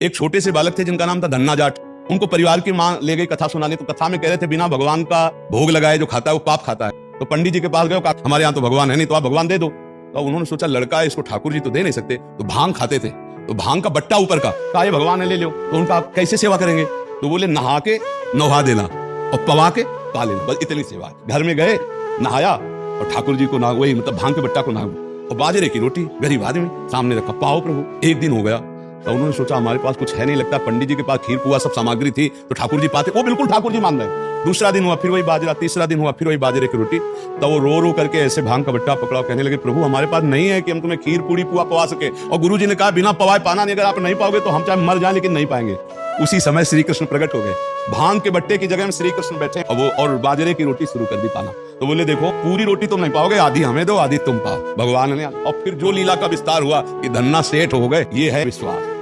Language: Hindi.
एक छोटे से बालक थे जिनका नाम था धन्ना जाट। उनको परिवार की मां ले गई कथा सुनाने, तो कथा में कह रहे थे बिना भगवान का भोग लगाए जो खाता है वो पाप खाता है। तो पंडित जी के पास गए, हमारे यहाँ तो भगवान है नहीं, तो आप भगवान दे दो। तो उन्होंने सोचा लड़का है, इसको ठाकुर जी तो दे नहीं सकते, तो भांग खाते थे, तो भांग का बट्टा ऊपर का, कहा ये भगवान है ले लो। तो उनका आप कैसे सेवा करेंगे? तो बोले नहा के नहा देना और पवा के पा लेना, बस इतनी सेवा। घर में गए, नहाया और ठाकुर जी को ना, वही मतलब भांग के बट्टा को ना, और बाजरे की रोटी गरीब आदमी सामने रखा, पाओ प्रभु। एक दिन हो गया तो उन्होंने सोचा हमारे पास कुछ है नहीं, लगता पंडित जी के पास खीर पुआ सब सामग्री थी तो ठाकुर जी पाते, वो बिल्कुल ठाकुर जी मान रहे। दूसरा दिन हुआ फिर वही बाजरा, तीसरा दिन हुआ फिर वही बाजरे की रोटी। तो वो रो रो करके ऐसे भांग का बट्टा पकड़ा, कहने लगे प्रभु हमारे पास नहीं है कि हम तुम्हें खीर पूरी पुआ पवा सके। और गुरु जी ने कहा बिना पवाए पाना नहीं, अगर आप नहीं पाओगे तो हम चाहे मर जाए लेकिन नहीं पाएंगे। उसी समय श्री कृष्ण प्रकट हो गए, भांग के बट्टे की जगह में श्री कृष्ण बैठे और बाजरे की रोटी शुरू कर दी पाना। तो बोले देखो पूरी रोटी तुम नहीं पाओगे, आधी हमें दो आधी तुम पाओ। भगवान ने और फिर जो लीला का विस्तार हुआ कि धन्ना सेठ हो गए, ये है विश्वास।